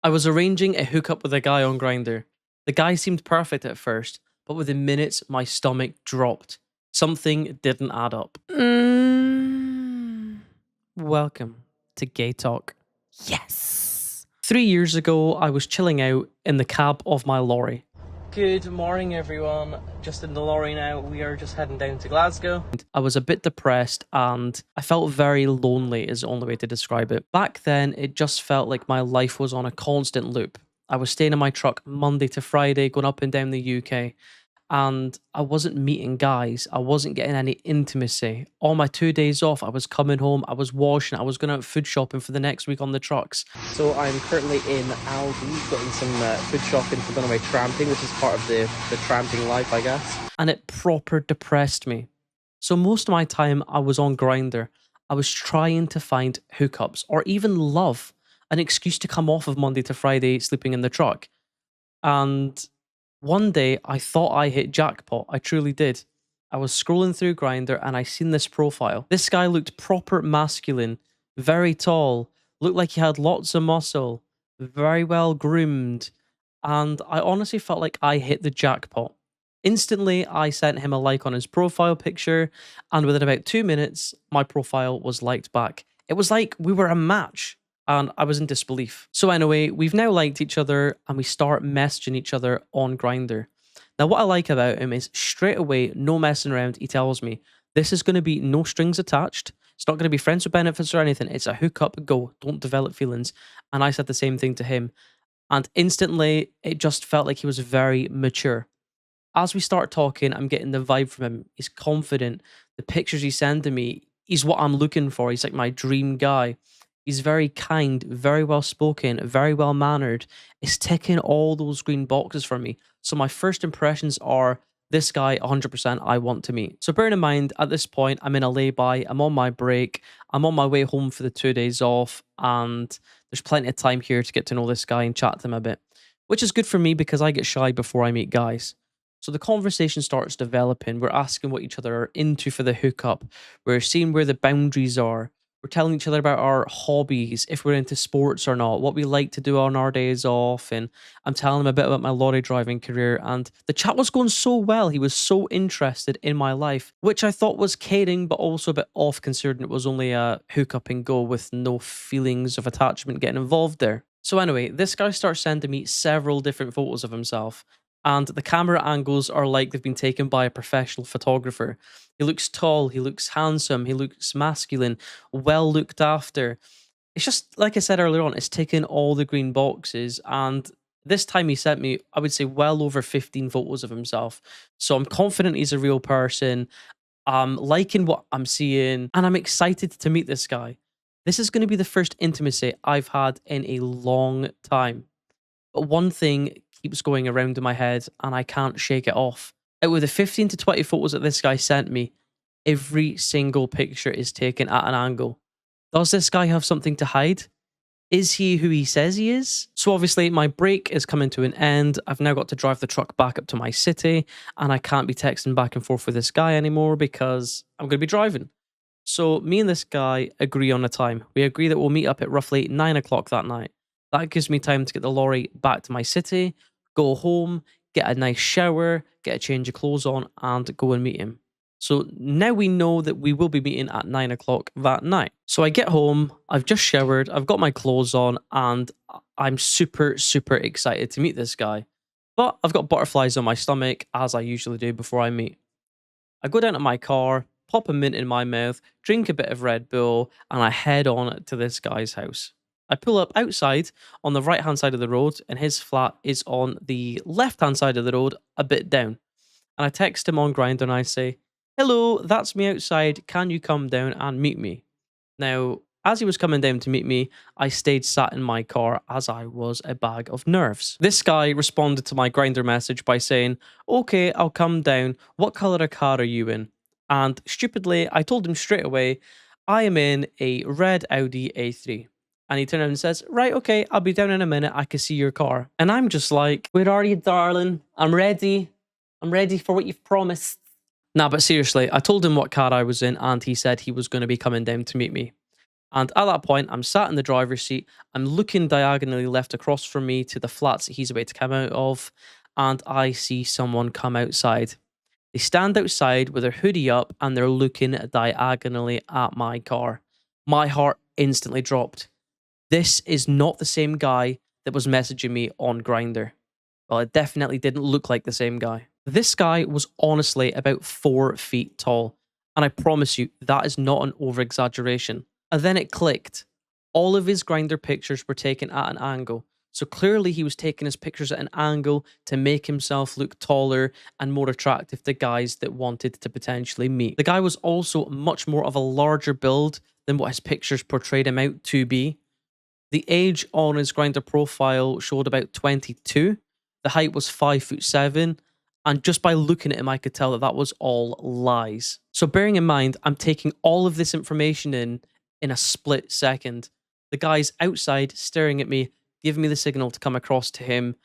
I was arranging a hookup with a guy on Grindr. The guy seemed perfect at first, but within minutes my stomach dropped. Something didn't add up. Welcome to Gay Talk. Yes! 3 years ago, I was chilling out in the cab of my lorry. Good morning, everyone. Just in the lorry now. We are just heading down to Glasgow. I was a bit depressed and I felt very lonely, is the only way to describe it. Back then, it just felt like my life was on a constant loop. I was staying in my truck Monday to Friday, going up and down the UK, and I wasn't meeting guys. I wasn't getting any intimacy. On my 2 days off, I was coming home, I was washing, I was going out food shopping for the next week on the trucks. So I'm currently in Aldi, getting some food shopping for going away tramping, which is part of the tramping life, I guess. And it proper depressed me. So most of my time I was on Grindr. I was trying to find hookups or even love, an excuse to come off of Monday to Friday sleeping in the truck. And one day I thought I hit jackpot. I truly did. I was scrolling through Grindr and I seen this profile. This guy looked proper masculine, very tall, looked like he had lots of muscle, very well groomed, and I honestly felt like I hit the jackpot. Instantly, I sent him a like on his profile picture, and within about 2 minutes, my profile was liked back. It was like we were a match, and I was in disbelief. So anyway, we've now liked each other, and we start messaging each other on Grindr. Now, what I like about him is straight away, no messing around, he tells me, this is going to be no strings attached. It's not going to be friends with benefits or anything. It's a hookup, go, don't develop feelings. And I said the same thing to him. And instantly, it just felt like he was very mature. As we start talking, I'm getting the vibe from him. He's confident. The pictures he's sending me, he's what I'm looking for. He's like my dream guy. He's very kind, very well spoken, very well mannered. He's ticking all those green boxes for me. So my first impressions are this guy 100% I want to meet. So bearing in mind, at this point, I'm in a lay-by, I'm on my break, I'm on my way home for the 2 days off, and there's plenty of time here to get to know this guy and chat to him a bit, which is good for me because I get shy before I meet guys. So the conversation starts developing. We're asking what each other are into for the hookup. We're seeing where the boundaries are. We're telling each other about our hobbies, if we're into sports or not, what we like to do on our days off. And I'm telling him a bit about my lorry driving career. And the chat was going so well. He was so interested in my life, which I thought was caring, but also a bit off considering it was only a hookup and go with no feelings of attachment getting involved there. So anyway, this guy starts sending me several different photos of himself. And the camera angles are like they've been taken by a professional photographer. He looks tall, he looks handsome, he looks masculine, well looked after. It's just, like I said earlier on, it's ticking all the green boxes. And this time he sent me, I would say, well over 15 photos of himself. So I'm confident he's a real person. I'm liking what I'm seeing, and I'm excited to meet this guy. This is going to be the first intimacy I've had in a long time. But one thing keeps going around in my head and I can't shake it off. Out of the 15 to 20 photos that this guy sent me, every single picture is taken at an angle. Does this guy have something to hide? Is he who he says he is? So obviously my break is coming to an end. I've now got to drive the truck back up to my city and I can't be texting back and forth with this guy anymore because I'm going to be driving. So me and this guy agree on a time. We agree that we'll meet up at roughly 9 o'clock that night. That gives me time to get the lorry back to my city, go home, get a nice shower, get a change of clothes on, and go and meet him. So now we know that we will be meeting at 9 o'clock that night. So I get home, I've just showered, I've got my clothes on, and I'm super, super excited to meet this guy. But I've got butterflies on my stomach, as I usually do before I meet. I go down to my car, pop a mint in my mouth, drink a bit of Red Bull, and I head on to this guy's house. I pull up outside on the right hand side of the road, and his flat is on the left hand side of the road, a bit down. And I text him on Grindr and I say, "Hello, that's me outside. Can you come down and meet me?" Now, as he was coming down to meet me, I stayed sat in my car as I was a bag of nerves. This guy responded to my Grindr message by saying, "Okay, I'll come down. What colour of car are you in?" And stupidly, I told him straight away, I am in a red Audi A3. And he turned around and says, "Right, okay, I'll be down in a minute. I can see your car." And I'm just like, "Where are you, darling? I'm ready. I'm ready for what you've promised." Nah, but seriously, I told him what car I was in and he said he was going to be coming down to meet me. And at that point, I'm sat in the driver's seat. I'm looking diagonally left across from me to the flats that he's about to come out of. And I see someone come outside. They stand outside with their hoodie up and they're looking diagonally at my car. My heart instantly dropped. This is not the same guy that was messaging me on Grindr. Well, it definitely didn't look like the same guy. This guy was honestly about 4 feet tall. And I promise you, that is not an over exaggeration. And then it clicked. All of his Grindr pictures were taken at an angle. So clearly he was taking his pictures at an angle to make himself look taller and more attractive to guys that wanted to potentially meet. The guy was also much more of a larger build than what his pictures portrayed him out to be. The age on his Grindr profile showed about 22. The height was 5'7", and just by looking at him, I could tell that that was all lies. So bearing in mind, I'm taking all of this information in a split second. The guy's outside staring at me, giving me the signal to come across to him.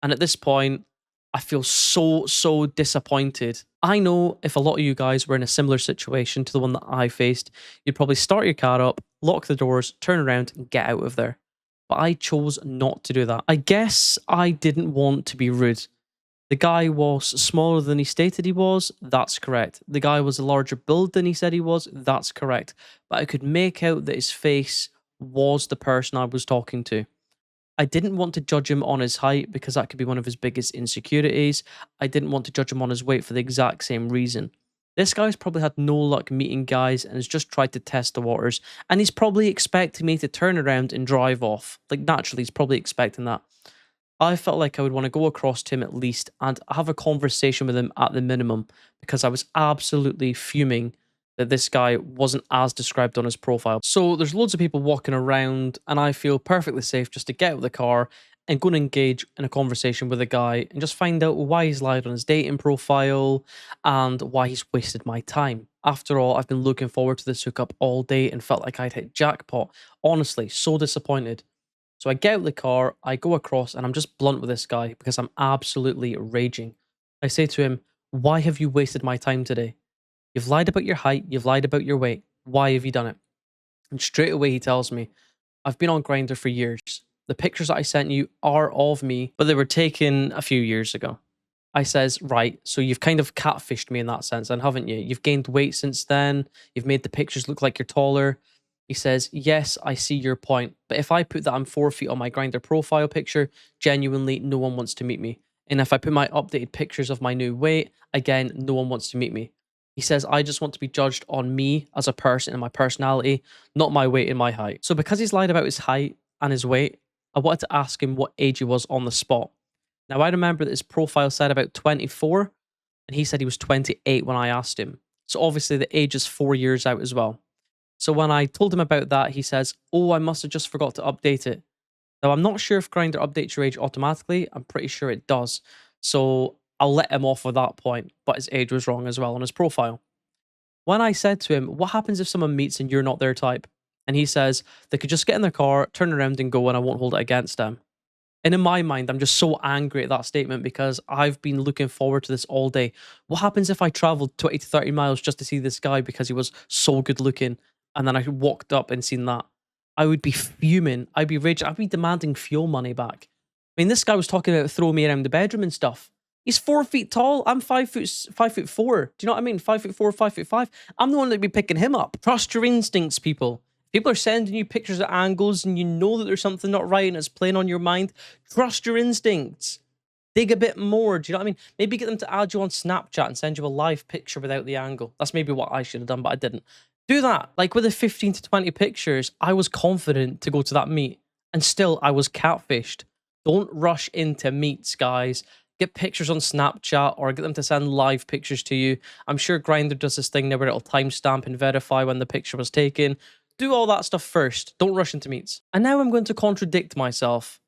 And at this point, I feel so disappointed. I know if a lot of you guys were in a similar situation to the one that I faced, you'd probably start your car up, lock the doors, turn around, and get out of there. But I chose not to do that. I guess I didn't want to be rude. The guy was smaller than he stated he was. That's correct. The guy was a larger build than he said he was. That's correct. But I could make out that his face was the person I was talking to. I didn't want to judge him on his height because that could be one of his biggest insecurities. I didn't want to judge him on his weight for the exact same reason. This guy's probably had no luck meeting guys and has just tried to test the waters. And he's probably expecting me to turn around and drive off. Like, naturally, he's probably expecting that. I felt like I would want to go across to him at least and have a conversation with him at the minimum, because I was absolutely fuming that this guy wasn't as described on his profile. So there's loads of people walking around and I feel perfectly safe just to get out of the car and go and engage in a conversation with a guy and just find out why he's lied on his dating profile and why he's wasted my time. After all, I've been looking forward to this hookup all day and felt like I'd hit jackpot. Honestly, so disappointed. So I get out of the car, I go across, and I'm just blunt with this guy because I'm absolutely raging. I say to him, "Why have you wasted my time today? You've lied about your height, you've lied about your weight. Why have you done it?" And straight away he tells me, "I've been on Grindr for years. The pictures that I sent you are of me, but they were taken a few years ago." I says, "Right, so you've kind of catfished me in that sense, then, haven't you? You've gained weight since then. You've made the pictures look like you're taller." He says, "Yes, I see your point. But if I put that I'm 4 feet on my Grindr profile picture, genuinely no one wants to meet me. And if I put my updated pictures of my new weight, again, no one wants to meet me." He says, "I just want to be judged on me as a person and my personality, not my weight and my height." So because he's lied about his height and his weight, I wanted to ask him what age he was on the spot. Now, I remember that his profile said about 24, and he said he was 28 when I asked him. So obviously the age is 4 years out as well. So when I told him about that, he says, "Oh, I must have just forgot to update it." Now, I'm not sure if Grindr updates your age automatically. I'm pretty sure it does. So I'll let him off with that point, but his age was wrong as well on his profile. When I said to him, "What happens if someone meets and you're not their type?" And he says, "They could just get in their car, turn around and go, and I won't hold it against them." And in my mind, I'm just so angry at that statement because I've been looking forward to this all day. What happens if I traveled 20 to 30 miles just to see this guy because he was so good looking, and then I walked up and seen that? I would be fuming. I'd be raging. I'd be demanding fuel money back. I mean, this guy was talking about throwing me around the bedroom and stuff. He's 4 feet tall. I'm 5'4". Do you know what I mean? 5'4", 5'5". I'm the one that'd be picking him up. Trust your instincts, people. People are sending you pictures at angles and you know that there's something not right and it's playing on your mind. Trust your instincts. Dig a bit more. Do you know what I mean? Maybe get them to add you on Snapchat and send you a live picture without the angle. That's maybe what I should have done, but I didn't. Do that. Like with the 15 to 20 pictures, I was confident to go to that meet and still I was catfished. Don't rush into meets, guys. Get pictures on Snapchat or get them to send live pictures to you. I'm sure Grindr does this thing now where it'll timestamp and verify when the picture was taken. Do all that stuff first. Don't rush into meets. And now I'm going to contradict myself.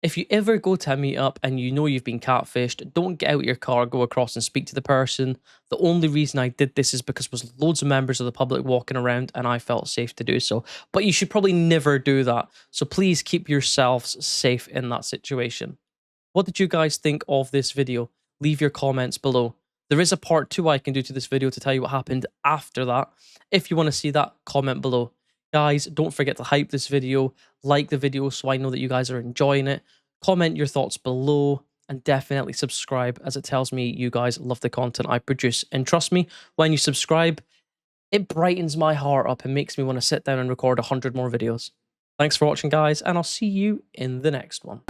If you ever go to a meetup and you know you've been catfished, don't get out your car, go across and speak to the person. The only reason I did this is because there was loads of members of the public walking around and I felt safe to do so. But you should probably never do that. So please keep yourselves safe in that situation. What did you guys think of this video? Leave your comments below. There is a part 2 I can do to this video to tell you what happened after that. If you want to see that, comment below. Guys, don't forget to hype this video, like the video so I know that you guys are enjoying it, comment your thoughts below, and definitely subscribe as it tells me you guys love the content I produce. And trust me, when you subscribe, it brightens my heart up and makes me want to sit down and record 100 more videos. Thanks for watching, guys, and I'll see you in the next one.